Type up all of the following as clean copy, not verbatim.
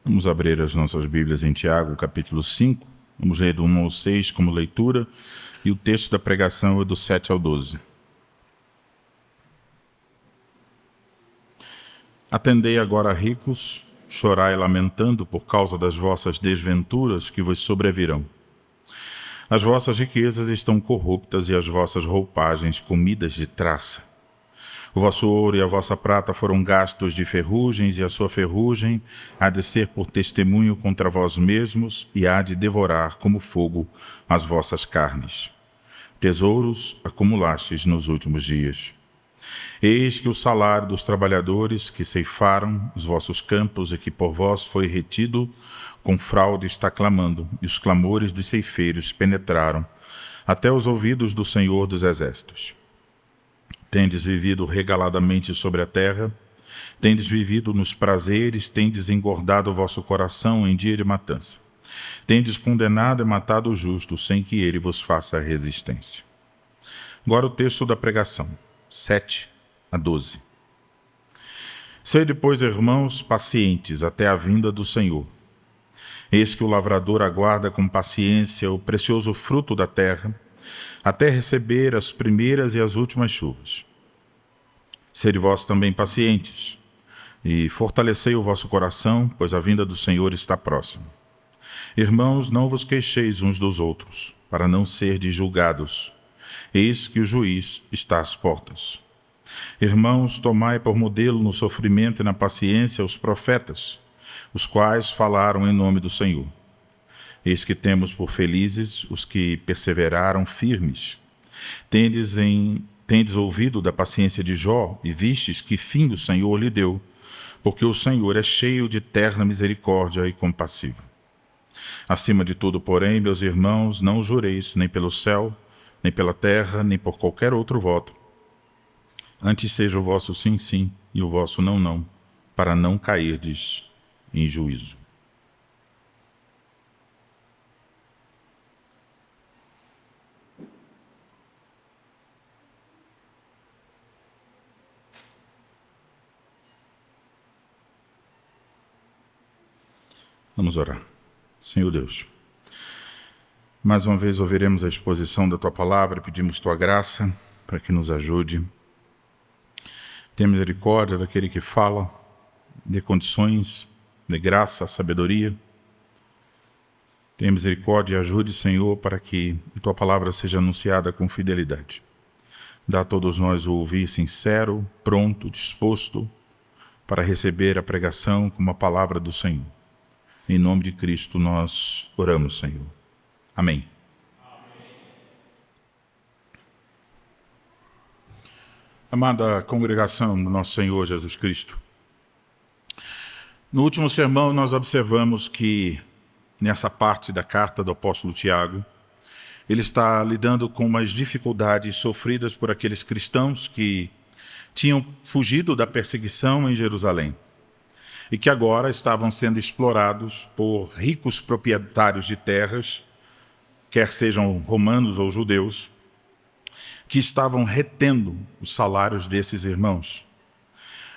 Vamos abrir as nossas Bíblias em Tiago, capítulo 5. Vamos ler do 1 ao 6 como leitura, e o texto da pregação é do 7 ao 12. Atendei agora, ricos, chorai lamentando por causa das vossas desventuras que vos sobrevirão. As vossas riquezas estão corruptas e as vossas roupagens comidas de traça. O vosso ouro e a vossa prata foram gastos de ferrugens, e a sua ferrugem há de ser por testemunho contra vós mesmos, e há de devorar como fogo as vossas carnes. Tesouros acumulastes nos últimos dias. Eis que o salário dos trabalhadores que ceifaram os vossos campos e que por vós foi retido com fraude está clamando, e os clamores dos ceifeiros penetraram até os ouvidos do Senhor dos Exércitos. Tendes vivido regaladamente sobre a terra, tendes vivido nos prazeres, tendes engordado o vosso coração em dia de matança. Tendes condenado e matado o justo, sem que ele vos faça resistência. Agora o texto da pregação, 7 a 12. Sede, pois, irmãos, pacientes até a vinda do Senhor. Eis que o lavrador aguarda com paciência o precioso fruto da terra, até receber as primeiras e as últimas chuvas. Sede vós também pacientes, e fortalecei o vosso coração, pois a vinda do Senhor está próxima. Irmãos, não vos queixeis uns dos outros, para não serdes julgados. Eis que o juiz está às portas. Irmãos, tomai por modelo no sofrimento e na paciência os profetas, os quais falaram em nome do Senhor. Eis que temos por felizes os que perseveraram firmes. Tendes ouvido da paciência de Jó e vistes que fim o Senhor lhe deu, porque o Senhor é cheio de terna misericórdia e compassivo. Acima de tudo, porém, meus irmãos, não jureis nem pelo céu, nem pela terra, nem por qualquer outro voto. Antes seja o vosso sim, sim, e o vosso não, não, para não cairdes em juízo. Vamos orar. Senhor Deus, mais uma vez ouviremos a exposição da Tua Palavra e pedimos Tua graça para que nos ajude. Tenha misericórdia daquele que fala, dê condições, dê graça, sabedoria. Tenha misericórdia e ajude, Senhor, para que a Tua Palavra seja anunciada com fidelidade. Dá a todos nós o ouvir sincero, pronto, disposto para receber a pregação como a palavra do Senhor. Em nome de Cristo nós oramos, Senhor. Amém. Amada congregação do nosso Senhor Jesus Cristo, no último sermão nós observamos que, nessa parte da carta do apóstolo Tiago, ele está lidando com umas dificuldades sofridas por aqueles cristãos que tinham fugido da perseguição em Jerusalém e que agora estavam sendo explorados por ricos proprietários de terras, quer sejam romanos ou judeus, que estavam retendo os salários desses irmãos.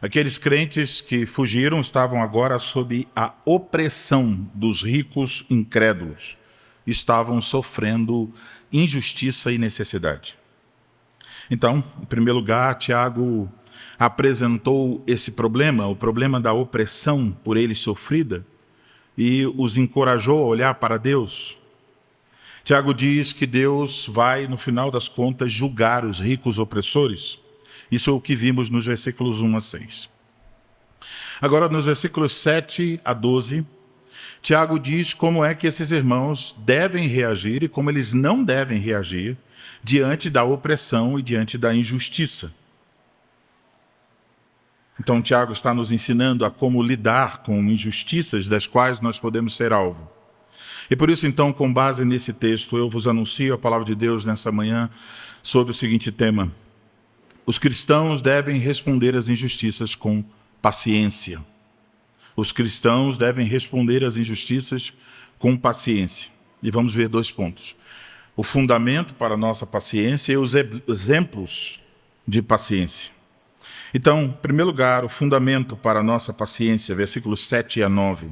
Aqueles crentes que fugiram estavam agora sob a opressão dos ricos incrédulos, estavam sofrendo injustiça e necessidade. Então, em primeiro lugar, Tiago apresentou esse problema, o problema da opressão por eles sofrida, e os encorajou a olhar para Deus. Tiago diz que Deus vai, no final das contas, julgar os ricos opressores. Isso é o que vimos nos versículos 1 a 6. Agora, nos versículos 7 a 12, Tiago diz como é que esses irmãos devem reagir e como eles não devem reagir diante da opressão e diante da injustiça. Então, Tiago está nos ensinando a como lidar com injustiças das quais nós podemos ser alvo. E por isso, então, com base nesse texto, eu vos anuncio a palavra de Deus nessa manhã sobre o seguinte tema: os cristãos devem responder às injustiças com paciência. Os cristãos devem responder às injustiças com paciência. E vamos ver 2 pontos: o fundamento para a nossa paciência e os exemplos de paciência. Então, em primeiro lugar, o fundamento para a nossa paciência, versículos 7 a 9.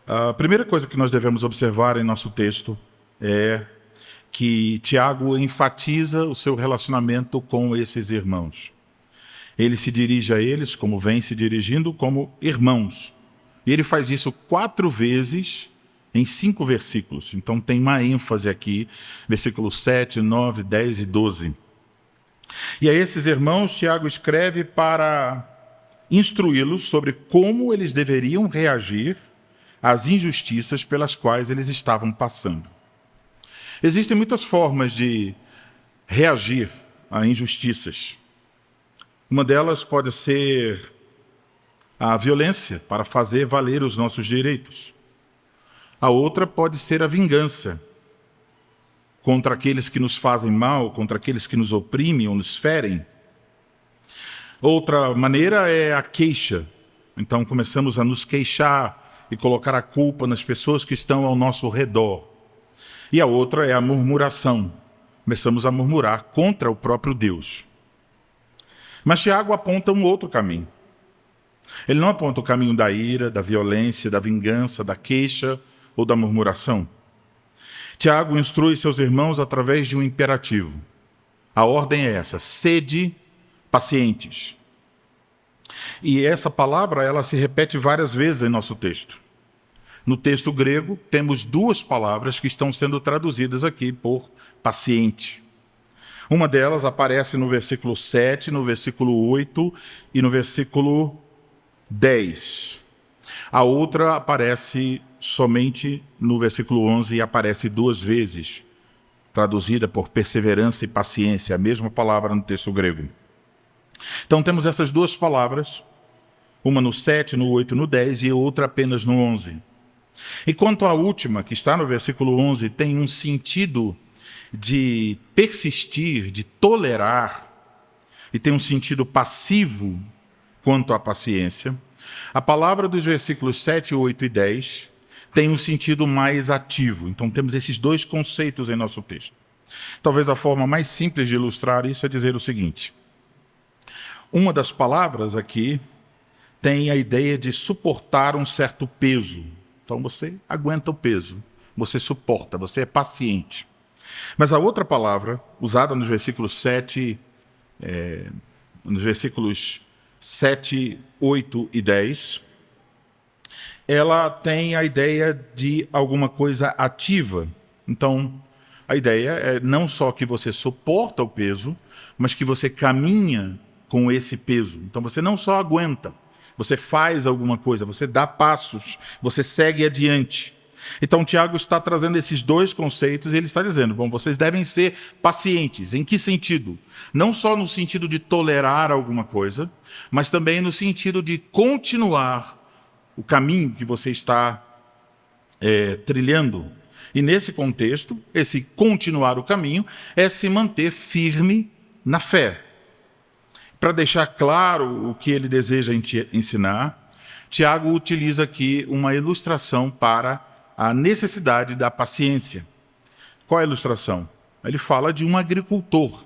A primeira coisa que nós devemos observar em nosso texto é que Tiago enfatiza o seu relacionamento com esses irmãos. Ele se dirige a eles, como vem se dirigindo, como irmãos. E ele faz isso 4 vezes em 5 versículos. Então tem uma ênfase aqui, versículos 7, 9, 10 e 12. E a esses irmãos, Tiago escreve para instruí-los sobre como eles deveriam reagir às injustiças pelas quais eles estavam passando. Existem muitas formas de reagir a injustiças. Uma delas pode ser a violência para fazer valer os nossos direitos. A outra pode ser a vingança contra aqueles que nos fazem mal, contra aqueles que nos oprimem ou nos ferem. Outra maneira é a queixa. Então começamos a nos queixar e colocar a culpa nas pessoas que estão ao nosso redor. E a outra é a murmuração. Começamos a murmurar contra o próprio Deus. Mas Tiago aponta um outro caminho. Ele não aponta o caminho da ira, da violência, da vingança, da queixa ou da murmuração. Tiago instrui seus irmãos através de um imperativo. A ordem é essa: sede pacientes. E essa palavra, ela se repete várias vezes em nosso texto. No texto grego, temos 2 palavras que estão sendo traduzidas aqui por paciente. Uma delas aparece no versículo 7, no versículo 8 e no versículo 10. A outra aparece somente no versículo 11 e aparece 2 vezes, traduzida por perseverança e paciência, a mesma palavra no texto grego. Então temos essas 2 palavras, uma no 7, no 8 e no 10 e outra apenas no 11. E quanto à última, que está no versículo 11, tem um sentido de persistir, de tolerar, e tem um sentido passivo quanto à paciência. A palavra dos versículos 7, 8 e 10 tem um sentido mais ativo. Então temos esses 2 conceitos em nosso texto. Talvez a forma mais simples de ilustrar isso é dizer o seguinte: uma das palavras aqui tem a ideia de suportar um certo peso. Então você aguenta o peso, você suporta, você é paciente. Mas a outra palavra, usada nos versículos 7, 8 e 10, ela tem a ideia de alguma coisa ativa. Então, a ideia é não só que você suporta o peso, mas que você caminha com esse peso. Então, você não só aguenta, você faz alguma coisa, você dá passos, você segue adiante. Então, Tiago está trazendo esses 2 conceitos e ele está dizendo, bom, vocês devem ser pacientes. Em que sentido? Não só no sentido de tolerar alguma coisa, mas também no sentido de continuar o caminho que você está trilhando. E nesse contexto, esse continuar o caminho é se manter firme na fé. Para deixar claro o que ele deseja ensinar, Tiago utiliza aqui uma ilustração para a necessidade da paciência. Qual é a ilustração? Ele fala de um agricultor.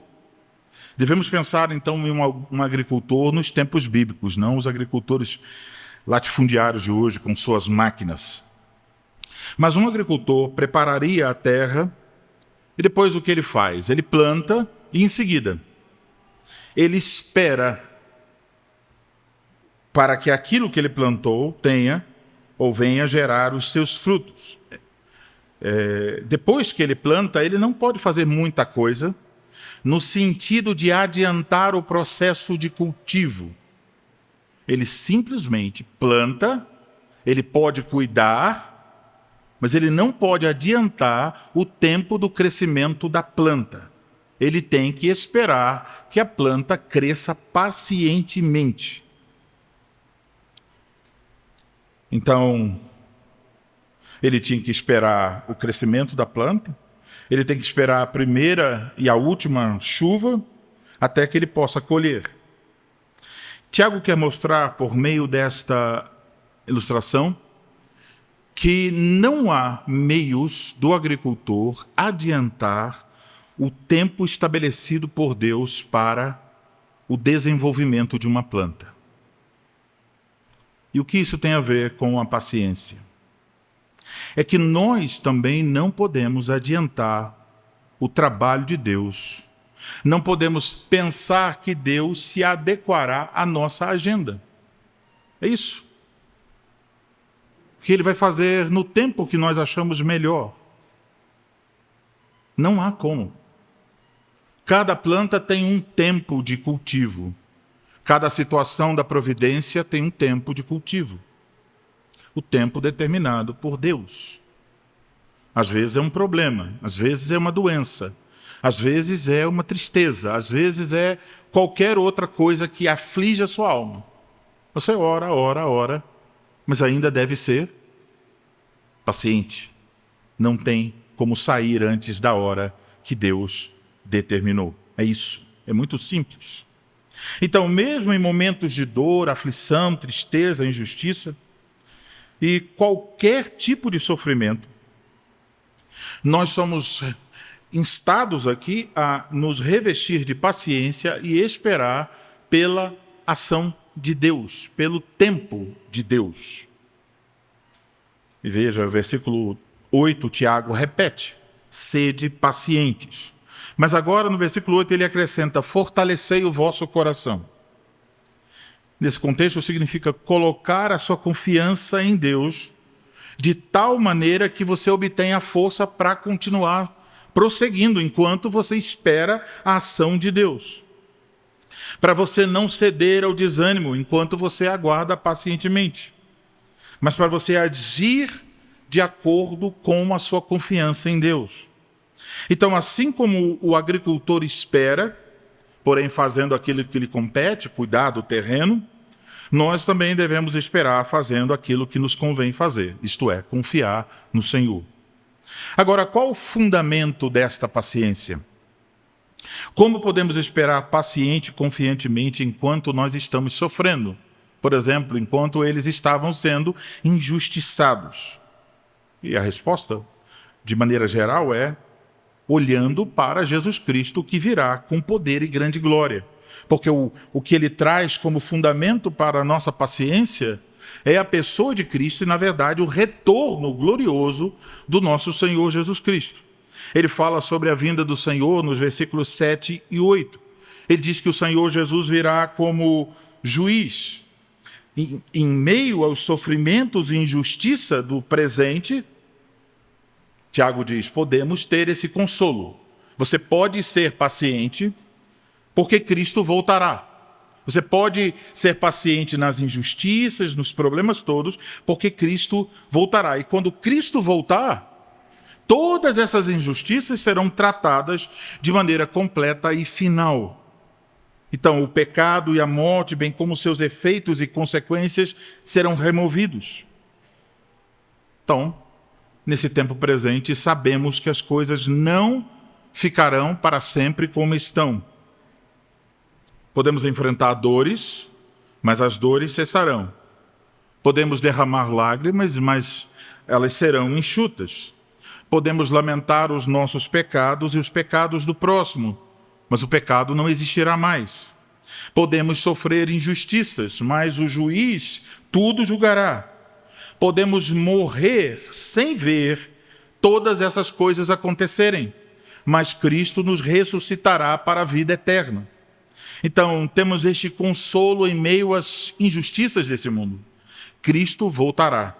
Devemos pensar, então, em um agricultor nos tempos bíblicos, não os agricultores latifundiários de hoje, com suas máquinas. Mas um agricultor prepararia a terra e depois o que ele faz? Ele planta e, em seguida, ele espera para que aquilo que ele plantou tenha ou venha gerar os seus frutos. Depois que ele planta, ele não pode fazer muita coisa no sentido de adiantar o processo de cultivo. Ele simplesmente planta, ele pode cuidar, mas ele não pode adiantar o tempo do crescimento da planta. Ele tem que esperar que a planta cresça pacientemente. Então, ele tinha que esperar o crescimento da planta, ele tem que esperar a primeira e a última chuva até que ele possa colher. Tiago quer mostrar, por meio desta ilustração, que não há meios do agricultor adiantar o tempo estabelecido por Deus para o desenvolvimento de uma planta. E o que isso tem a ver com a paciência? É que nós também não podemos adiantar o trabalho de Deus. Não podemos pensar que Deus se adequará à nossa agenda. É isso. Que Ele vai fazer no tempo que nós achamos melhor. Não há como. Cada planta tem um tempo de cultivo. Cada situação da providência tem um tempo de cultivo. O tempo determinado por Deus. Às vezes é um problema, às vezes é uma doença, às vezes é uma tristeza, às vezes é qualquer outra coisa que aflige a sua alma. Você ora, mas ainda deve ser paciente. Não tem como sair antes da hora que Deus determinou. É isso, é muito simples. Então, mesmo em momentos de dor, aflição, tristeza, injustiça e qualquer tipo de sofrimento, nós somos instados aqui a nos revestir de paciência e esperar pela ação de Deus, pelo tempo de Deus. E veja, o versículo 8, Tiago repete: sede pacientes. Mas agora, no versículo 8, ele acrescenta: fortalecei o vosso coração. Nesse contexto, significa colocar a sua confiança em Deus de tal maneira que você obtenha força para continuar prosseguindo enquanto você espera a ação de Deus. Para você não ceder ao desânimo enquanto você aguarda pacientemente, mas para você agir de acordo com a sua confiança em Deus. Então, assim como o agricultor espera, porém fazendo aquilo que lhe compete, cuidar do terreno, nós também devemos esperar fazendo aquilo que nos convém fazer, isto é, confiar no Senhor. Agora, qual o fundamento desta paciência? Como podemos esperar paciente e confiantemente enquanto nós estamos sofrendo? Por exemplo, enquanto eles estavam sendo injustiçados. E a resposta, de maneira geral, é olhando para Jesus Cristo, que virá com poder e grande glória. Porque o que ele traz como fundamento para a nossa paciência é a pessoa de Cristo e, na verdade, o retorno glorioso do nosso Senhor Jesus Cristo. Ele fala sobre a vinda do Senhor nos versículos 7 e 8. Ele diz que o Senhor Jesus virá como juiz. Em meio aos sofrimentos e injustiça do presente, Tiago diz, podemos ter esse consolo. Você pode ser paciente porque Cristo voltará. Você pode ser paciente nas injustiças, nos problemas todos, porque Cristo voltará. E quando Cristo voltar, todas essas injustiças serão tratadas de maneira completa e final. Então, o pecado e a morte, bem como seus efeitos e consequências, serão removidos. Então, nesse tempo presente, sabemos que as coisas não ficarão para sempre como estão. Podemos enfrentar dores, mas as dores cessarão. Podemos derramar lágrimas, mas elas serão enxutas. Podemos lamentar os nossos pecados e os pecados do próximo, mas o pecado não existirá mais. Podemos sofrer injustiças, mas o juiz tudo julgará. Podemos morrer sem ver todas essas coisas acontecerem, mas Cristo nos ressuscitará para a vida eterna. Então, temos este consolo em meio às injustiças desse mundo. Cristo voltará.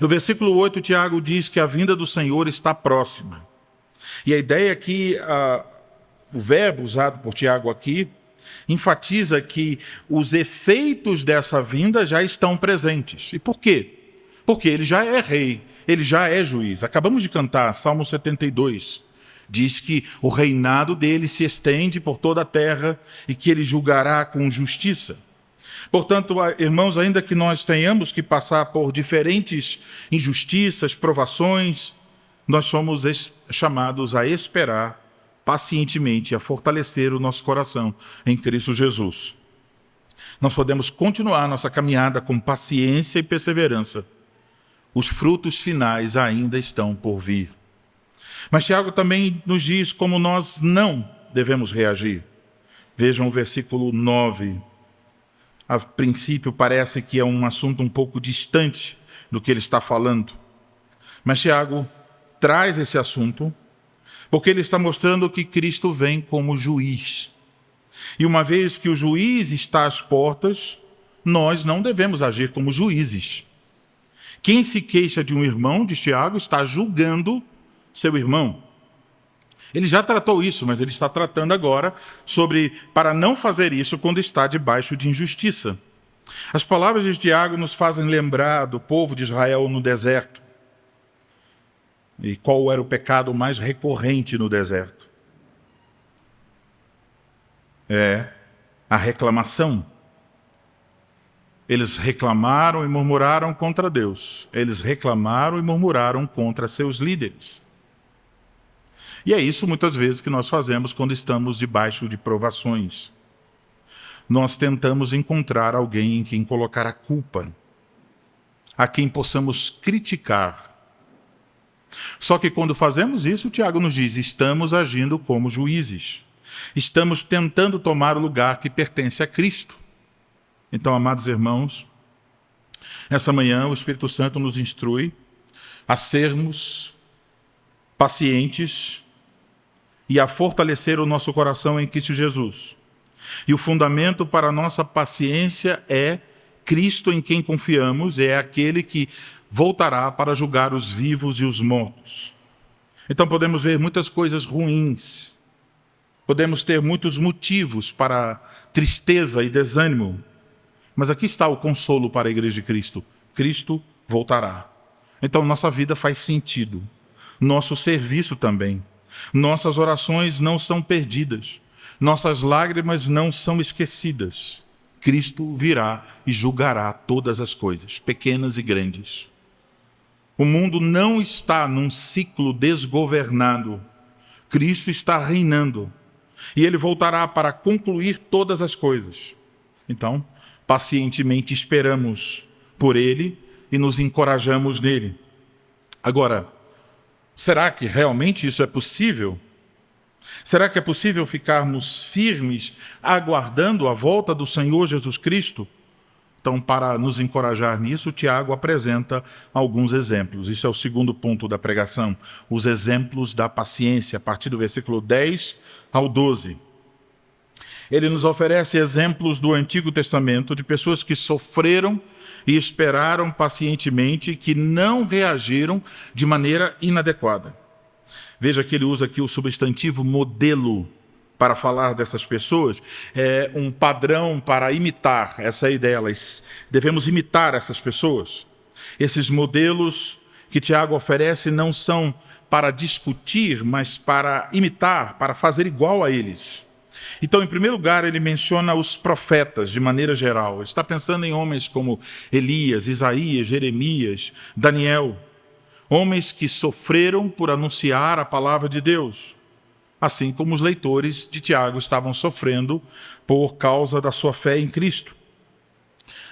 No versículo 8, Tiago diz que a vinda do Senhor está próxima. E a ideia é que o verbo usado por Tiago aqui enfatiza que os efeitos dessa vinda já estão presentes. E por quê? Porque ele já é rei, ele já é juiz. Acabamos de cantar Salmo 72. Diz que o reinado dele se estende por toda a terra e que ele julgará com justiça. Portanto, irmãos, ainda que nós tenhamos que passar por diferentes injustiças, provações, nós somos chamados a esperar pacientemente, a fortalecer o nosso coração em Cristo Jesus. Nós podemos continuar nossa caminhada com paciência e perseverança. Os frutos finais ainda estão por vir. Mas Tiago também nos diz como nós não devemos reagir. Vejam o versículo 9. A princípio parece que é um assunto um pouco distante do que ele está falando. Mas Tiago traz esse assunto porque ele está mostrando que Cristo vem como juiz. E uma vez que o juiz está às portas, nós não devemos agir como juízes. Quem se queixa de um irmão, diz Tiago, está julgando seu irmão. Ele já tratou isso, mas ele está tratando agora para não fazer isso quando está debaixo de injustiça. As palavras de Tiago nos fazem lembrar do povo de Israel no deserto. E qual era o pecado mais recorrente no deserto? É a reclamação. Eles reclamaram e murmuraram contra Deus. Eles reclamaram e murmuraram contra seus líderes. E é isso muitas vezes que nós fazemos quando estamos debaixo de provações. Nós tentamos encontrar alguém em quem colocar a culpa, a quem possamos criticar. Só que quando fazemos isso, Tiago nos diz, estamos agindo como juízes. Estamos tentando tomar o lugar que pertence a Cristo. Então, amados irmãos, essa manhã o Espírito Santo nos instrui a sermos pacientes e a fortalecer o nosso coração em Cristo Jesus. E o fundamento para a nossa paciência é Cristo em quem confiamos, é aquele que voltará para julgar os vivos e os mortos. Então podemos ver muitas coisas ruins, podemos ter muitos motivos para tristeza e desânimo, mas aqui está o consolo para a Igreja de Cristo. Cristo voltará. Então nossa vida faz sentido, nosso serviço também. Nossas orações não são perdidas, nossas lágrimas não são esquecidas. Cristo virá e julgará todas as coisas, pequenas e grandes. O mundo não está num ciclo desgovernado. Cristo está reinando e ele voltará para concluir todas as coisas. Então, pacientemente esperamos por ele e nos encorajamos nele. Agora, será que realmente isso é possível? Será que é possível ficarmos firmes aguardando a volta do Senhor Jesus Cristo? Então, para nos encorajar nisso, Tiago apresenta alguns exemplos. Isso é o segundo ponto da pregação, os exemplos da paciência, a partir do versículo 10 ao 12. Ele nos oferece exemplos do Antigo Testamento de pessoas que sofreram e esperaram pacientemente, que não reagiram de maneira inadequada. Veja que ele usa aqui o substantivo modelo para falar dessas pessoas, é um padrão para imitar, essa é a ideia, devemos imitar essas pessoas. Esses modelos que Tiago oferece não são para discutir, mas para imitar, para fazer igual a eles. Então, em primeiro lugar, ele menciona os profetas, de maneira geral. Ele está pensando em homens como Elias, Isaías, Jeremias, Daniel, homens que sofreram por anunciar a palavra de Deus, assim como os leitores de Tiago estavam sofrendo por causa da sua fé em Cristo.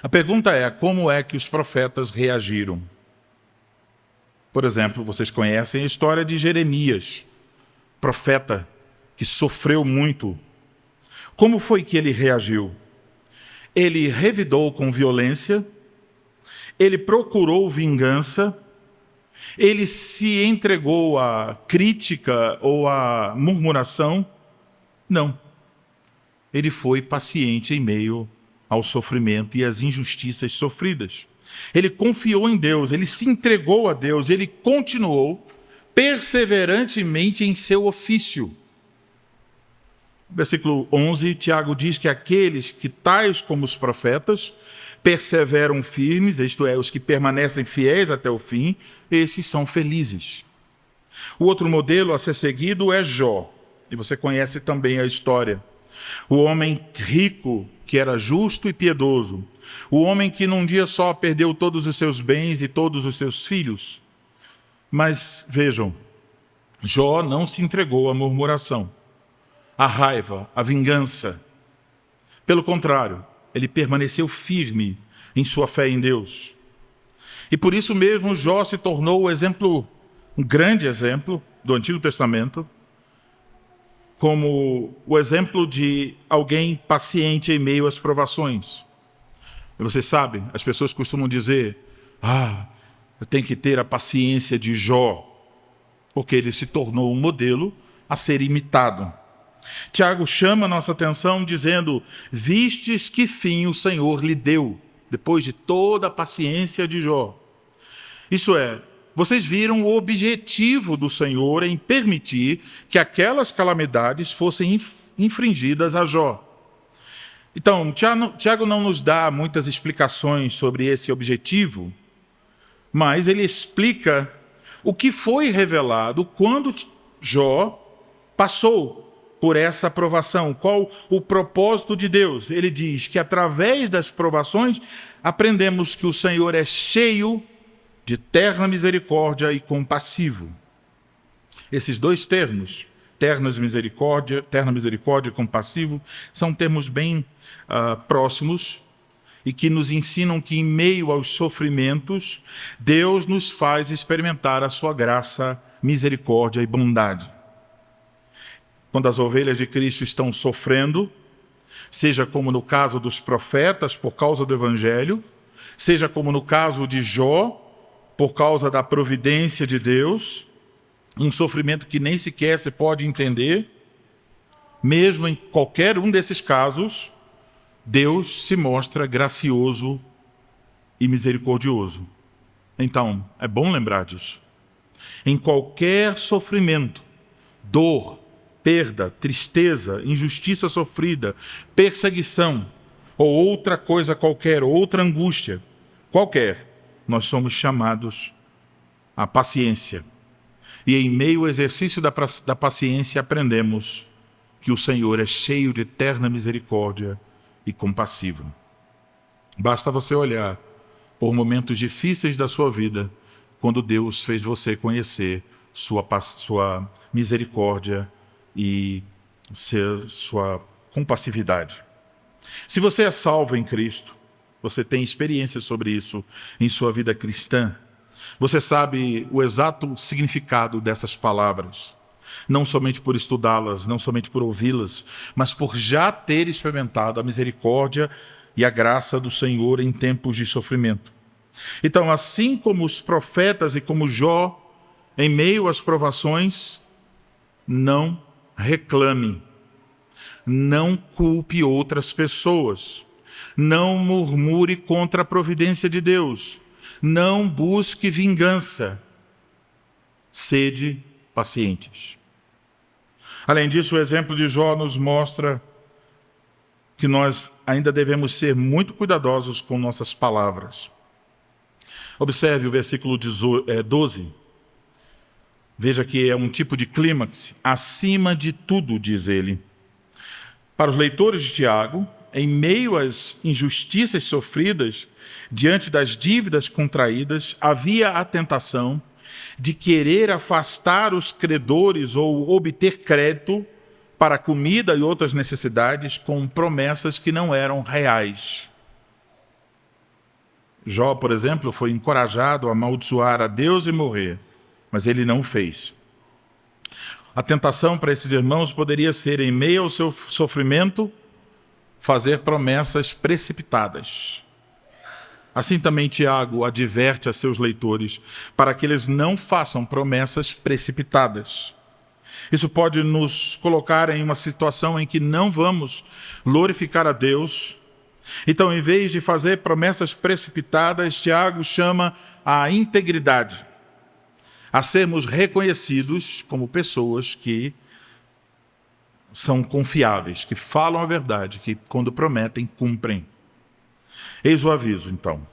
A pergunta é, como é que os profetas reagiram? Por exemplo, vocês conhecem a história de Jeremias, profeta que sofreu muito. Como foi que ele reagiu? Ele revidou com violência, ele procurou vingança, ele se entregou à crítica ou à murmuração? Não. Ele foi paciente em meio ao sofrimento e às injustiças sofridas. Ele confiou em Deus, ele se entregou a Deus, ele continuou perseverantemente em seu ofício. Versículo 11, Tiago diz que aqueles que, tais como os profetas, perseveram firmes, isto é, os que permanecem fiéis até o fim, esses são felizes. O outro modelo a ser seguido é Jó, e você conhece também a história. O homem rico, que era justo e piedoso, o homem que num dia só perdeu todos os seus bens e todos os seus filhos. Mas vejam, Jó não se entregou à murmuração, à raiva, à vingança. Pelo contrário, ele permaneceu firme em sua fé em Deus. E por isso mesmo Jó se tornou um grande exemplo do Antigo Testamento como o exemplo de alguém paciente em meio às provações. E você sabe, as pessoas costumam dizer, eu tenho que ter a paciência de Jó, porque ele se tornou um modelo a ser imitado. Tiago chama a nossa atenção dizendo, vistes que fim o Senhor lhe deu, depois de toda a paciência de Jó. Isso é, vocês viram o objetivo do Senhor em permitir que aquelas calamidades fossem infringidas a Jó. Então, Tiago não nos dá muitas explicações sobre esse objetivo, mas ele explica o que foi revelado quando Jó passou por essa provação. Qual o propósito de Deus? Ele diz que através das provações aprendemos que o Senhor é cheio de terna misericórdia e compassivo. Esses dois termos, terna misericórdia e compassivo, são termos bem próximos e que nos ensinam que em meio aos sofrimentos, Deus nos faz experimentar a sua graça, misericórdia e bondade. Quando as ovelhas de Cristo estão sofrendo, seja como no caso dos profetas por causa do Evangelho, seja como no caso de Jó, por causa da providência de Deus, um sofrimento que nem sequer se pode entender, mesmo em qualquer um desses casos, Deus se mostra gracioso e misericordioso. Então, é bom lembrar disso. Em qualquer sofrimento, dor, perda, tristeza, injustiça sofrida, perseguição, ou outra coisa qualquer, outra angústia, qualquer, nós somos chamados à paciência. E em meio ao exercício da paciência aprendemos que o Senhor é cheio de eterna misericórdia e compassivo. Basta você olhar por momentos difíceis da sua vida, quando Deus fez você conhecer sua misericórdia e sua compassividade. Se você é salvo em Cristo, você tem experiência sobre isso em sua vida cristã, você sabe o exato significado dessas palavras, não somente por estudá-las, não somente por ouvi-las, mas por já ter experimentado a misericórdia e a graça do Senhor em tempos de sofrimento. Então, assim como os profetas e como Jó, em meio às provações, não reclame, não culpe outras pessoas, não murmure contra a providência de Deus, não busque vingança, sede pacientes. Além disso, o exemplo de Jó nos mostra que nós ainda devemos ser muito cuidadosos com nossas palavras. Observe o versículo 12. Veja que é um tipo de clímax. Acima de tudo, diz ele. Para os leitores de Tiago, em meio às injustiças sofridas, diante das dívidas contraídas, havia a tentação de querer afastar os credores ou obter crédito para comida e outras necessidades com promessas que não eram reais. Jó, por exemplo, foi encorajado a amaldiçoar a Deus e morrer, mas ele não fez. A tentação para esses irmãos poderia ser, em meio ao seu sofrimento, fazer promessas precipitadas. Assim também Tiago adverte a seus leitores para que eles não façam promessas precipitadas. Isso pode nos colocar em uma situação em que não vamos glorificar a Deus. Então, em vez de fazer promessas precipitadas, Tiago chama a integridade, a sermos reconhecidos como pessoas que são confiáveis, que falam a verdade, que quando prometem, cumprem. Eis o aviso, então.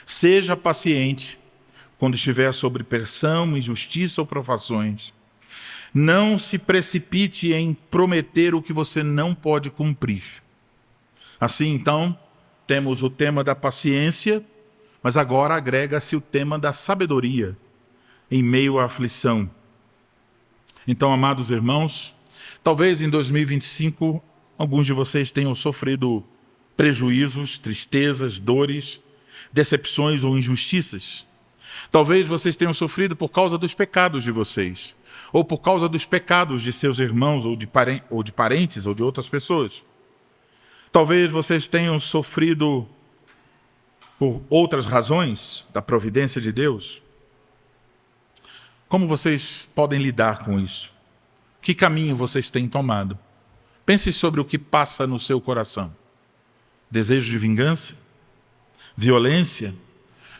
Seja paciente quando estiver sob pressão, injustiça ou provações. Não se precipite em prometer o que você não pode cumprir. Assim, então, temos o tema da paciência, mas agora agrega-se o tema da sabedoria em meio à aflição. Então, amados irmãos, talvez em 2025, alguns de vocês tenham sofrido prejuízos, tristezas, dores, decepções ou injustiças. Talvez vocês tenham sofrido por causa dos pecados de vocês, ou por causa dos pecados de seus irmãos, ou de parentes, ou de outras pessoas. Talvez vocês tenham sofrido por outras razões da providência de Deus. Como vocês podem lidar com isso? Que caminho vocês têm tomado? Pense sobre o que passa no seu coração. Desejo de vingança? Violência?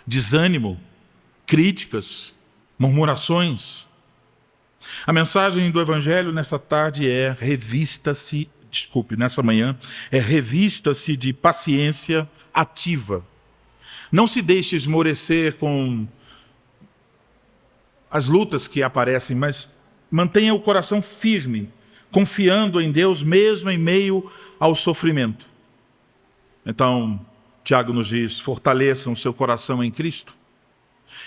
Desânimo? Críticas? Murmurações? A mensagem do Evangelho nessa tarde é nessa manhã, é revista-se de paciência ativa. Não se deixe esmorecer com as lutas que aparecem, mas mantenha o coração firme, confiando em Deus mesmo em meio ao sofrimento. Então, Tiago nos diz, fortaleçam o seu coração em Cristo,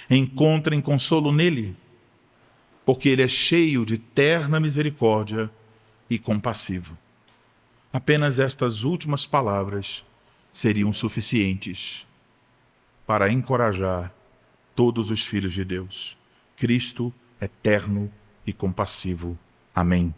encontrem consolo nele, porque ele é cheio de terna misericórdia e compassivo. Apenas estas últimas palavras seriam suficientes para encorajar todos os filhos de Deus. Cristo eterno e compassivo. Amém.